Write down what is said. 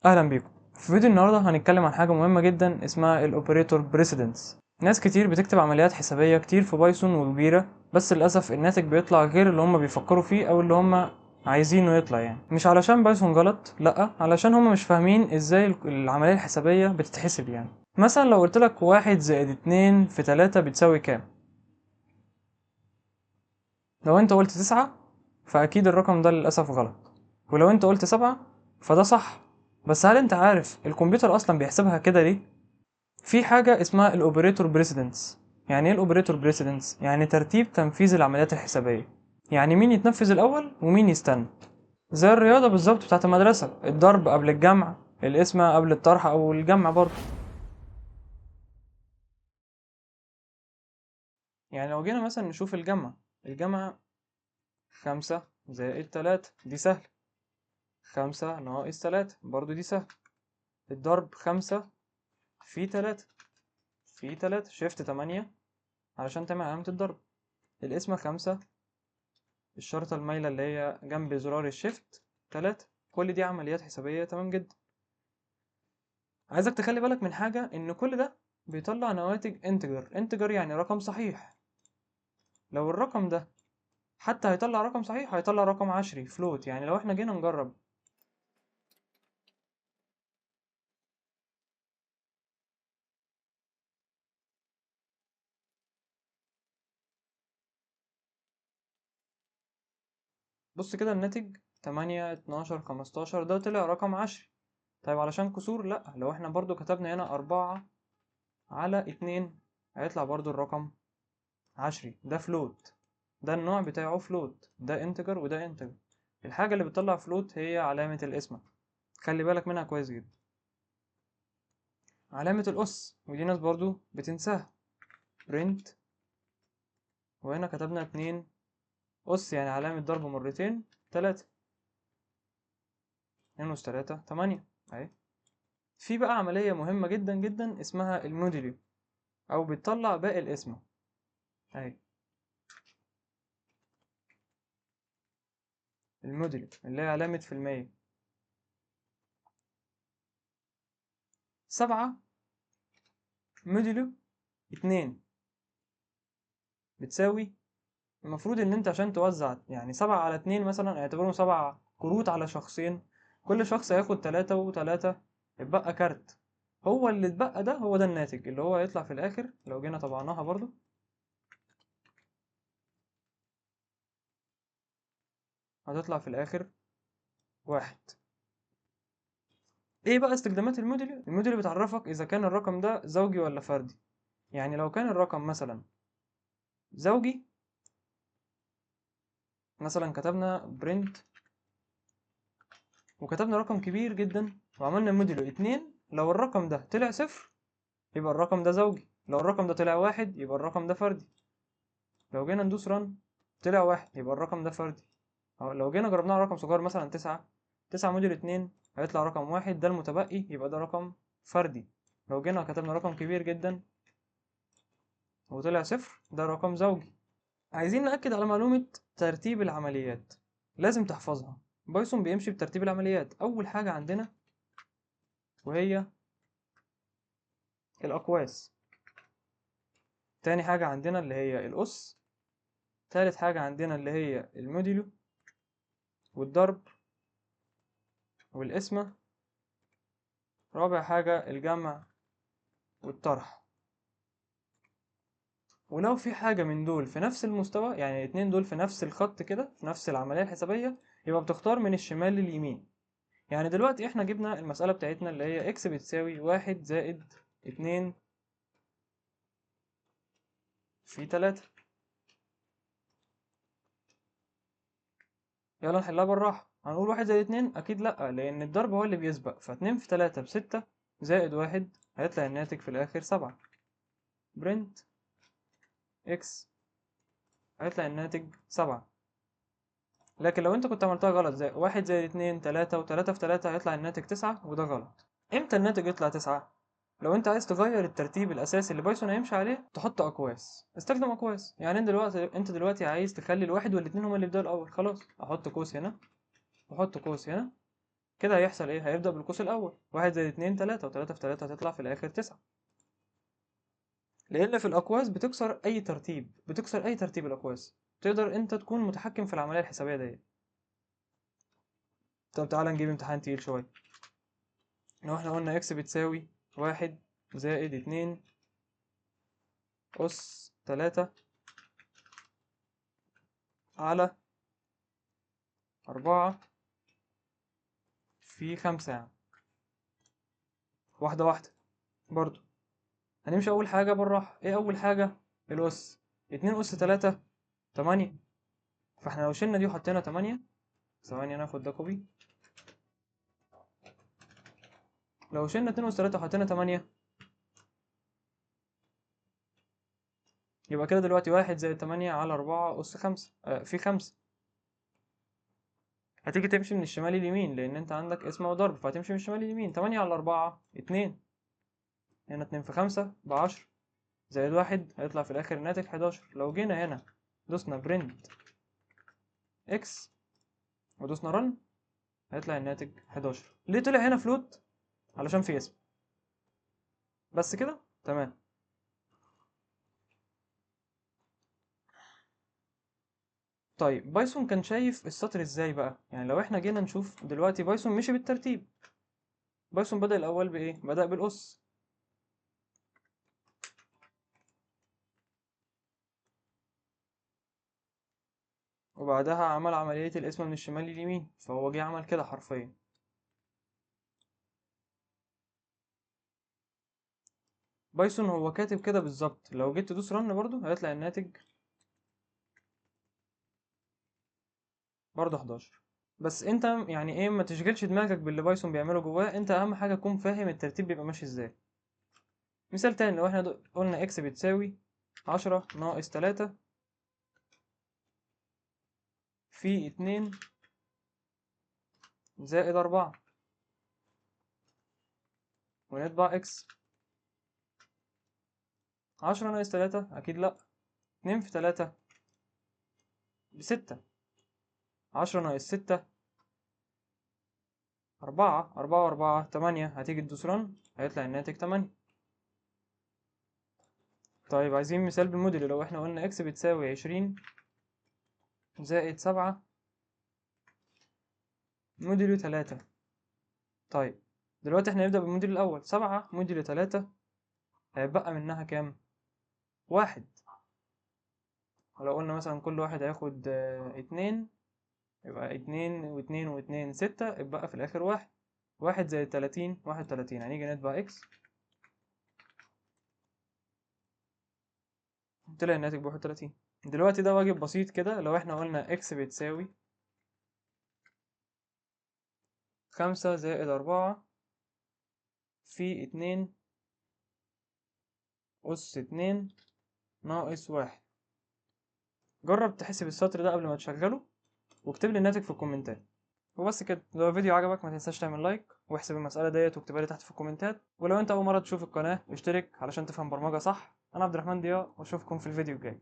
اهلا بيكم. في فيديو النهارده هنتكلم عن حاجه مهمه جدا اسمها الاوبريتور بريسيدنس. ناس كتير بتكتب عمليات حسابيه كتير في بايثون وكبيره، بس للاسف الناتج بيطلع غير اللي هم بيفكروا فيه او اللي هم عايزينه يطلع. يعني مش علشان بايثون غلط، لا، علشان هم مش فاهمين ازاي العمليه الحسابيه بتتحسب. يعني مثلا لو قلت لك 1+2 في 3 بتساوي كام، لو انت قلت 9 فاكيد الرقم ده للاسف غلط، ولو انت قلت 7 فده صح. بس هل انت عارف الكمبيوتر اصلا بيحسبها كده ليه؟ في حاجة اسمها الاوبريتور بريسيدنس. يعني ايه الاوبريتور بريسيدنس؟ يعني ترتيب تنفيذ العمليات الحسابية، يعني مين يتنفذ الاول ومين يستنى. زي الرياضة بالظبط بتاعت المدرسة، الضرب قبل الجمع، القسمة قبل الطرح او الجمع برضه. يعني لو جينا مثلا نشوف الجمع 5+3 دي سهل، 5 - 3 برضه دي سهل. الضرب 5×3 شيفت 8 علشان تعمل علامة الضرب. القسمة 5، الشرطة المايلة اللي هي جنب زرار الشيفت 3. كل دي عمليات حسابية تمام جدا. عايزك تخلي بالك من حاجة، إن كل ده بيطلع نواتج انتجر يعني رقم صحيح. لو الرقم ده حتى هيطلع رقم صحيح، هيطلع رقم عشري فلوت. يعني لو احنا جينا نجرب بص كده الناتج 8، 12، 15 ده طلع رقم عشري. طيب علشان كسور لأ، لو احنا برضو كتبنا هنا 4×2 هيطلع برضو الرقم عشري. ده فلوت، ده النوع بتاعه فلوت، ده انتجر وده انتجر. الحاجة اللي بتطلع فلوت هي علامة القسمة، خلي بالك منها كويس جدا. علامة الأس، ودي ناس برضو بتنساها، برنت، وهنا كتبنا 2 أس يعني علامة ضرب مرتين 3. 2 أس 3 8 أهي. في بقى عملية مهمة جدا جدا اسمها الموديليو، أو بتطلع باقي القسمة أهي. الموديليو اللي هي علامة في المية. 7 موديليو 2 بتساوي، المفروض ان انت عشان توزع يعني 7×2 مثلا، اعتبرهم 7 كروت على شخصين، كل شخص هياخد 3 و3، اتبقى كارت. هو اللي اتبقى ده هو ده الناتج اللي هو هيطلع في الاخر. لو جينا طبعناها برضو هتطلع في الاخر 1. ايه بقى استخدامات الموديل؟ الموديل بتعرفك اذا كان الرقم ده زوجي ولا فردي. يعني لو كان الرقم مثلا زوجي، مثلا كتبنا برنت وكتبنا رقم كبير جدا وعملنا موديله 2، لو الرقم ده طلع 0 يبقى الرقم ده زوجي، لو الرقم ده طلع 1 يبقى الرقم ده فردي. لو جينا ندوس رن طلع 1 يبقى الرقم ده فردي. أو لو جينا جربناه على رقم صغير مثلا 9 موديل 2 هيطلع رقم 1، ده المتبقي يبقى ده رقم فردي. لو جينا كتبنا رقم كبير جدا وطلع 0 ده رقم زوجي. عايزين نأكد على معلومة ترتيب العمليات، لازم تحفظها. بايثون بيمشي بترتيب العمليات. أول حاجة عندنا وهي الأقواس، تاني حاجة عندنا اللي هي الأس، تالت حاجة عندنا اللي هي الموديلو والضرب والقسمة، رابع حاجة الجمع والطرح. ولو في حاجة من دول في نفس المستوى، يعني الاتنين دول في نفس الخط كده في نفس العملية الحسابية، يبقى بتختار من الشمال لليمين. يعني دلوقتي احنا جبنا المسألة بتاعتنا اللي هي اكس بتساوي 1+2 في 3. يلا نحلها بالراحة. هنقول 1+2 أكيد لأ، لأن الضرب هو اللي بيسبق، ف2 في 3 ب6 زائد 1 هيطلع الناتج في الآخر 7. برنت اكس هيطلع الناتج 7. لكن لو انت كنت عملتها غلط، زي 1+2 3 و3 في 3 هيطلع الناتج 9، وده غلط. امتى الناتج يطلع 9؟ لو انت عايز تغير الترتيب الاساسي اللي بايثون هيمشي عليه، تحط اقواس، استخدم اقواس. يعني انت دلوقتي عايز تخلي الواحد والاتنين هما اللي يبدأوا الاول، خلاص احط قوس هنا واحط قوس هنا كده هيحصل ايه؟ هيبدأ بالقوس الأول، 1 زائد 2 3، و3 في 3 هتطلع في الآخر 9. لأن في الأقواس بتكسر أي ترتيب، بتكسر أي ترتيب الأقواس، تقدر أنت تكون متحكم في العملية الحسابية دي. طب تعالى نجيب امتحان تقيل شوية. لو احنا قلنا إكس بتساوي 1 زائد 2 أس 3 على 4 في 5 يعني. واحدة واحدة برضو، هنمشي أول حاجة بالراحة. إيه أول حاجة؟ الأس. 2 أس 3 8. فاحنا لو شلنا دي وحطينا 8، ثواني ناخد ده كوبي. لو شلنا 2 أس 3 وحطينا 8، يبقى كده دلوقتي 1 زائد 8 على 4 أس 5 في 5. هتيجي تمشي من الشمال لليمين، لأن أنت عندك اسم وضرب، فهتمشي من الشمال لليمين. 8 على 4 2، هنا 2 في 5 ب10، زائد 1 هيطلع في الآخر الناتج 11. لو جينا هنا دوسنا برنت إكس ودوسنا رن، هيطلع الناتج 11. ليه طلع هنا فلوت؟ علشان في اسم. بس كده تمام. طيب بايثون كان شايف السطر ازاي بقى؟ يعني لو احنا جينا نشوف دلوقتي، بايثون مشي بالترتيب. بايثون بدأ الأول بإيه؟ بدأ بالأس، وبعدها عمل عملية القسمة من الشمال لليمين، فهو جه عمل كده حرفيا. بايثون هو كاتب كده بالظبط، لو جيت تدوس رن برضو هيطلع الناتج برضو 11. بس انت يعني ايه، ما تشغلش دماغك باللي بايثون بيعمله جواه، انت اهم حاجة تكون فاهم الترتيب بيبقى ماشي ازاي. مثال تاني، لو احنا قلنا اكس بتساوي 10 ناقص 3 في 2 زائد 4، ونطبع اكس. 10 ناقص 3 اكيد لا، 2 في 3 ب6، 10 ناقص 6 4، 4 و4 8، هتيجي تدوس رن هيطلع الناتج 8. طيب عايزين مثال بالموديل. لو احنا قلنا اكس بتساوي 20 زائد 7 موديل 3. طيب دلوقتي احنا نبدأ بالموديل الأول. 7 موديل 3 هيبقى منها كام؟ 1. ولو قلنا مثلا كل واحد هياخد 2، يبقى 2 و2 و2 6، يبقى في الآخر 1. 1 زائد 30 31. هنيجي نطبع اكس، طلع الناتج ب31. دلوقتي ده واجب بسيط كده. لو احنا قلنا اكس بتساوي 5 زائد 4 في 2 أس 2 ناقص 1. جرب تحسب السطر ده قبل ما تشغله، واكتب لي الناتج في الكومنتات. وبس كده. لو الفيديو عجبك ما تنساش تعمل لايك، واحسب المسألة ديت واكتبها لي تحت في الكومنتات. ولو انت أول مرة تشوف القناة اشترك علشان تفهم برمجة صح. أنا عبد الرحمن ضياء، واشوفكم في الفيديو الجاي.